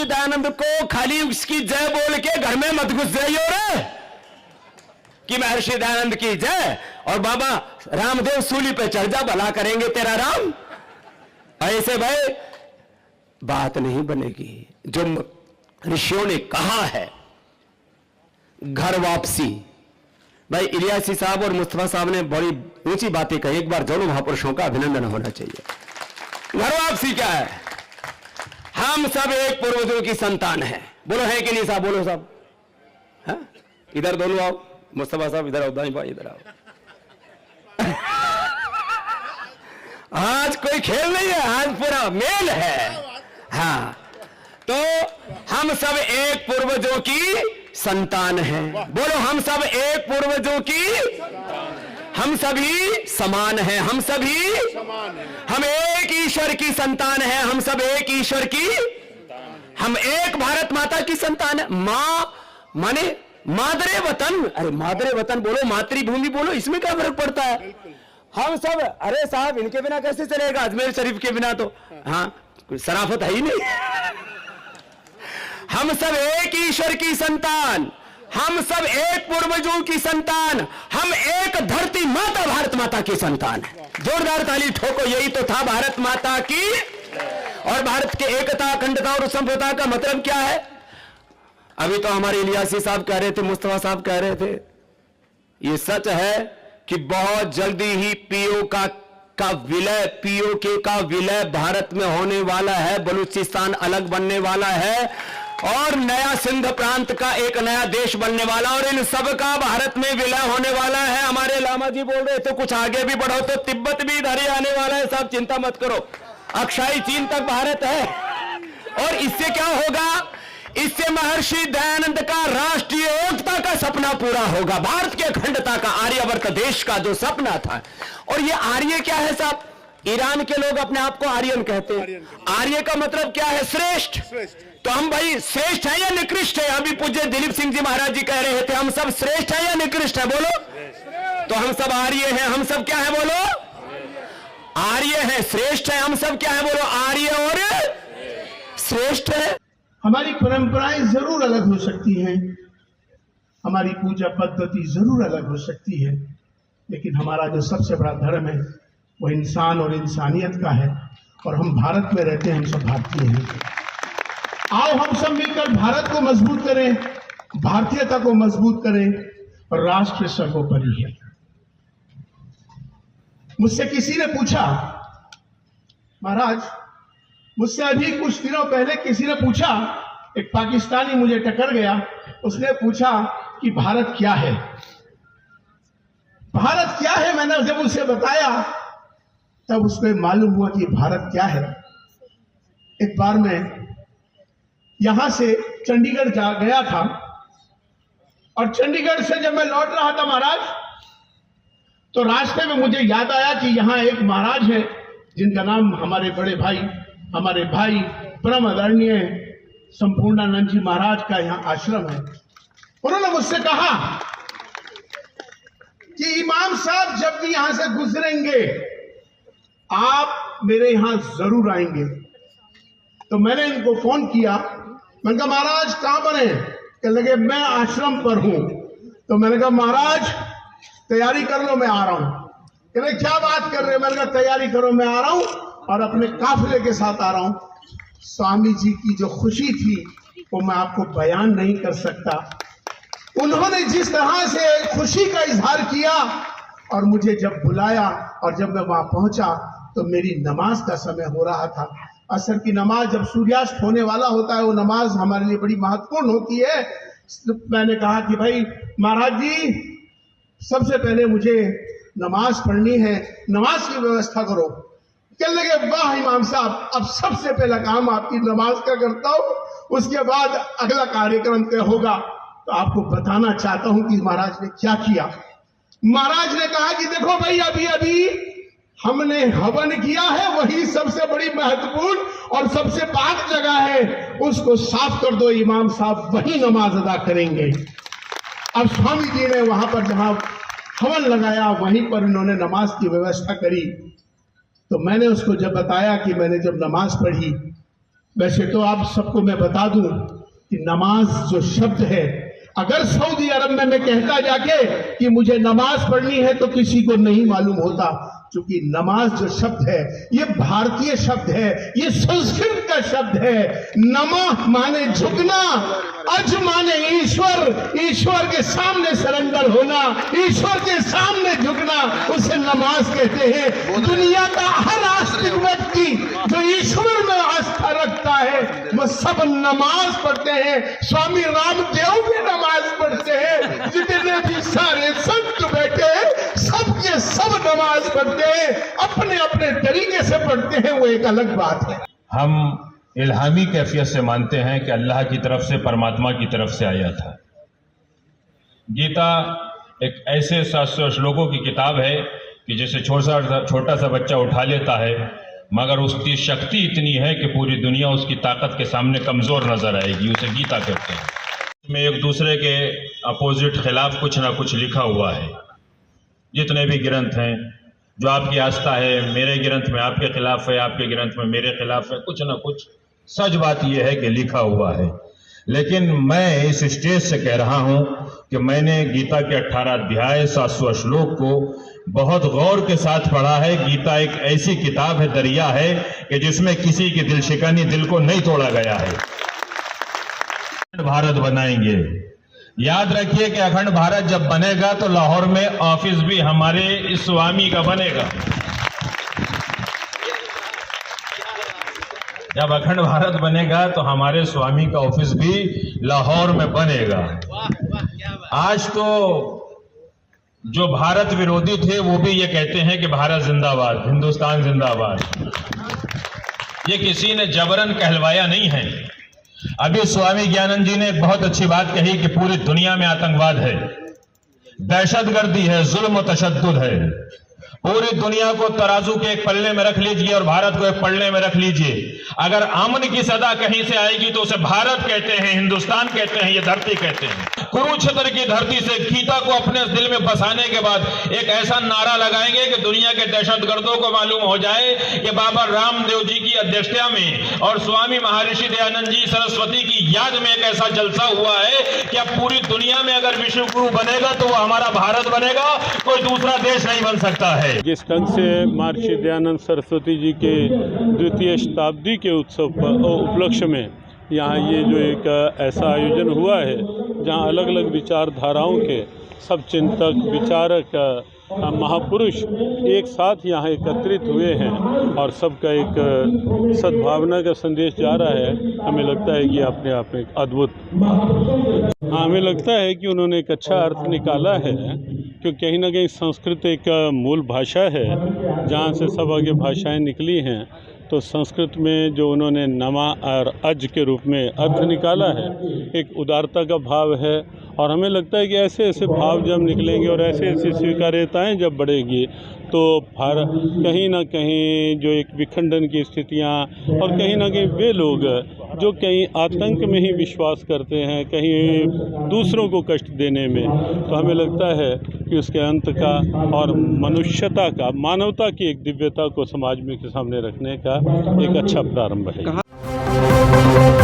महर्षि दयानंद को खाली उसकी जय बोल के घर में मत घुस जाइए रे कि महर्षि दयानंद की जय और बाबा रामदेव सूली पे चढ़ जा, भला करेंगे तेरा राम। ऐसे भाई बात नहीं बनेगी। जो ऋषियों ने कहा है घर वापसी, भाई इलियासी साहब और मुस्तफा साहब ने बड़ी ऊंची बातें कही। एक बार दोनों महापुरुषों का अभिनंदन होना चाहिए। घर वापसी क्या है? हम सब एक पूर्वजों की संतान हैं। बोलो है कि नहीं साहब? बोलो साहब। हाँ? इधर दोनों आओ, मुस्तफा साहब इधर आओ, दाई भाई इधर आओ। आज कोई खेल नहीं है, आज पूरा मेल है। हाँ, तो हम सब एक पूर्वजों की संतान हैं। बोलो हम सब एक पूर्वजों की, हम सभी समान हैं, हम सभी हम एक ईश्वर की संतान हैं, हम सब एक ईश्वर की, हम एक भारत माता की संतान है। माँ माने मादरे वतन। अरे मादरे वतन बोलो, मातृभूमि बोलो, इसमें क्या फर्क पड़ता है? हम सब, अरे साहब इनके बिना कैसे चलेगा? अजमेर शरीफ के बिना तो हाँ कोई शराफत है ही नहीं। हम सब एक ईश्वर की संतान, हम सब एक पूर्वजों की संतान, हम एक धरती माता भारत माता की संतान है। जोरदार ताली ठोको। यही तो था भारत माता की। और भारत के एकता, अखंडता और संप्रभुता का मतलब क्या है? अभी तो हमारे इलियासी साहब कह रहे थे, मुस्तफा साहब कह रहे थे, ये सच है कि बहुत जल्दी ही पीओके का विलय भारत में होने वाला है। बलूचिस्तान अलग बनने वाला है और नया सिंध प्रांत का एक नया देश बनने वाला, और इन सब का भारत में विलय होने वाला है। हमारे लामा जी बोल रहे थे कुछ आगे भी बढ़ो तो तिब्बत भी इधर ही आने वाला है। साहब चिंता मत करो, अक्षाई चीन तक भारत है। और इससे क्या होगा? इससे महर्षि दयानंद का राष्ट्रीय एकता का सपना पूरा होगा, भारत के अखंडता का, आर्यवर्त देश का जो सपना था। और ये आर्य क्या है साहब? ईरान के लोग अपने आप को आर्यन कहते हैं। आर्य का मतलब क्या है? श्रेष्ठ। तो हम भाई श्रेष्ठ है या निकृष्ट है? अभी पूज्य दिलीप सिंह जी महाराज जी कह रहे थे हम सब श्रेष्ठ है या निकृष्ट है? बोलो। तो हम सब आर्य हैं। हम सब क्या है? बोलो। आर्य है, श्रेष्ठ है। हम सब क्या है? बोलो। आर्य और श्रेष्ठ है। हमारी परंपराएं जरूर अलग हो सकती हैं, हमारी पूजा पद्धति जरूर अलग हो सकती है, लेकिन हमारा जो सबसे बड़ा धर्म है वो इंसान और इंसानियत का है। और हम भारत में रहते हैं, हम सब भारतीय हैं। आओ हम सब मिलकर भारत को मजबूत करें, भारतीयता को मजबूत करें, और राष्ट्र सर्वोपरि है। मुझसे किसी ने पूछा, महाराज मुझसे अभी कुछ दिनों पहले किसी ने पूछा, एक पाकिस्तानी मुझे टकर गया, उसने पूछा कि भारत क्या है? भारत क्या है? मैंने जब उसे बताया तब उसको मालूम हुआ कि भारत क्या है। एक बार मैं यहां से चंडीगढ़ जा गया था, और चंडीगढ़ से जब मैं लौट रहा था महाराज, तो रास्ते में मुझे याद आया कि यहां एक महाराज है जिनका नाम हमारे बड़े भाई, हमारे भाई परम आदरणीय संपूर्णानंद जी महाराज का यहाँ आश्रम है। उन्होंने मुझसे कहा कि इमाम साहब जब भी यहां से गुजरेंगे आप मेरे यहां जरूर आएंगे। तो मैंने इनको फोन किया, मैंने कहा महाराज कहां पर हैं? कहने लगे मैं आश्रम पर हूं। तो मैंने कहा महाराज तैयारी कर लो, मैं आ रहा हूं। कहने क्या बात कर रहे हो? मैंने कहा तैयारी करो, मैं आ रहा हूं, और अपने काफिले के साथ आ रहा हूं। स्वामी जी की जो खुशी थी वो मैं आपको बयान नहीं कर सकता। उन्होंने जिस तरह से खुशी का इजहार किया, और मुझे जब बुलाया और जब मैं वहां पहुंचा तो मेरी नमाज का समय हो रहा था। असर की नमाज जब सूर्यास्त होने वाला होता है, वो नमाज हमारे लिए बड़ी महत्वपूर्ण होती है। मैंने कहा कि भाई महाराज जी सबसे पहले मुझे नमाज पढ़नी है, नमाज की व्यवस्था करो। कहने लगे वाह इमाम साहब, अब सबसे पहला काम आपकी नमाज का करता हूं, उसके बाद अगला कार्यक्रम तय होगा। तो आपको बताना चाहता हूं कि महाराज ने क्या किया। महाराज ने कहा कि देखो भाई अभी अभी हमने हवन किया है, वही सबसे बड़ी महत्वपूर्ण और सबसे पाक जगह है, उसको साफ कर दो इमाम साहब, वही नमाज अदा करेंगे। अब स्वामी जी ने वहां पर जहां हवन लगाया वहीं पर उन्होंने नमाज की व्यवस्था करी। तो मैंने उसको जब बताया कि मैंने जब नमाज पढ़ी वैसे तो आप सबको मैं बता दूं कि नमाज जो शब्द है, अगर सऊदी अरब में मैं कहता जाके कि मुझे नमाज पढ़नी है तो किसी को नहीं मालूम होता, क्योंकि नमाज जो शब्द है ये भारतीय शब्द है, ये संस्कृत का शब्द है। नमः माने झुकना, अज माने ईश्वर, ईश्वर के सामने सरेंडर होना, ईश्वर के सामने झुकना, उसे नमाज कहते हैं। दुनिया का हर आस्तिक व्यक्ति जो ईश्वर में आस्था रखता है वो सब नमाज पढ़ते हैं। स्वामी रामदेव भी नमाज पढ़ते हैं, जितने भी सारे संत बैठे सब के सब नमाज पढ़ते हैं, अपने अपने तरीके से पढ़ते हैं, वो एक अलग बात है। हम इल्हामी कैफियत से मानते हैं कि अल्लाह की तरफ से, परमात्मा की तरफ से आया था। गीता एक ऐसे 700 श्लोकों की किताब है कि जिसे छोटा सा बच्चा उठा लेता है, मगर उसकी शक्ति इतनी है कि पूरी दुनिया उसकी ताकत के सामने कमजोर नजर आएगी। उसे गीता कहते हैं। इसमें एक दूसरे के अपोजिट खिलाफ कुछ ना कुछ लिखा हुआ है। जितने भी ग्रंथ हैं, जो आपकी आस्था है मेरे ग्रंथ में आपके खिलाफ है, आपके ग्रंथ में मेरे खिलाफ है, कुछ ना कुछ सच बात यह है कि लिखा हुआ है। लेकिन मैं इस स्टेज से कह रहा हूं कि मैंने गीता के 18 अध्याय 700 श्लोक को बहुत गौर के साथ पढ़ा है। गीता एक ऐसी किताब है, दरिया है कि जिसमें किसी की दिल शिकनी दिल को नहीं तोड़ा गया है। भारत बनाएंगे, याद रखिए कि अखंड भारत जब बनेगा तो लाहौर में ऑफिस भी हमारे इस स्वामी का बनेगा। जब अखंड भारत बनेगा तो हमारे स्वामी का ऑफिस भी लाहौर में बनेगा। आज तो जो भारत विरोधी थे वो भी ये कहते हैं कि भारत जिंदाबाद, हिंदुस्तान जिंदाबाद। ये किसी ने जबरन कहलवाया नहीं है। अभी स्वामी ज्ञानंद जी ने एक बहुत अच्छी बात कही कि पूरी दुनिया में आतंकवाद है, दहशतगर्दी है, जुल्म तशद्दुद है। पूरी दुनिया को तराजू के एक पल्ले में रख लीजिए और भारत को एक पल्ले में रख लीजिए। अगर अमन की सदा कहीं से आएगी तो उसे भारत कहते हैं, हिंदुस्तान कहते हैं, ये धरती कहते हैं। कुरुक्षेत्र की धरती से गीता को अपने दिल में बसाने के बाद एक ऐसा नारा लगाएंगे कि दुनिया के दहशतगर्दों को मालूम हो जाए कि बाबा रामदेव जी की अध्यक्षता में और स्वामी महर्षि दयानंद जी सरस्वती की याद में एक ऐसा जलसा हुआ है कि अब पूरी दुनिया में अगर विश्व गुरु बनेगा तो वो हमारा भारत बनेगा, कोई दूसरा देश नहीं बन सकता है। जिस ढंग से महर्षि दयानंद सरस्वती जी के 2वीं शताब्दी के उत्सव पर उपलक्ष्य में यहाँ ये जो एक ऐसा आयोजन हुआ है जहाँ अलग अलग विचारधाराओं के सब चिंतक, विचारक, महापुरुष एक साथ यहाँ एकत्रित हुए हैं और सबका एक सद्भावना का संदेश जा रहा है। हमें लगता है कि अपने आप में एक अद्भुत हमें लगता है कि उन्होंने एक अच्छा अर्थ निकाला है, क्योंकि कहीं ना कहीं संस्कृत एक मूल भाषा है जहाँ से सब आगे भाषाएं निकली हैं। तो संस्कृत में जो उन्होंने नमा और अज के रूप में अर्थ निकाला है, एक उदारता का भाव है। और हमें लगता है कि ऐसे ऐसे भाव जब निकलेंगे और ऐसे ऐसी स्वीकार्यताएं जब बढ़ेगी तो भारत कहीं ना कहीं जो एक विखंडन की स्थितियां और कहीं ना कहीं वे लोग जो कहीं आतंक में ही विश्वास करते हैं, कहीं दूसरों को कष्ट देने में, तो हमें लगता है कि उसके अंत का और मनुष्यता का, मानवता की एक दिव्यता को समाज में के सामने रखने का एक अच्छा प्रारंभ है।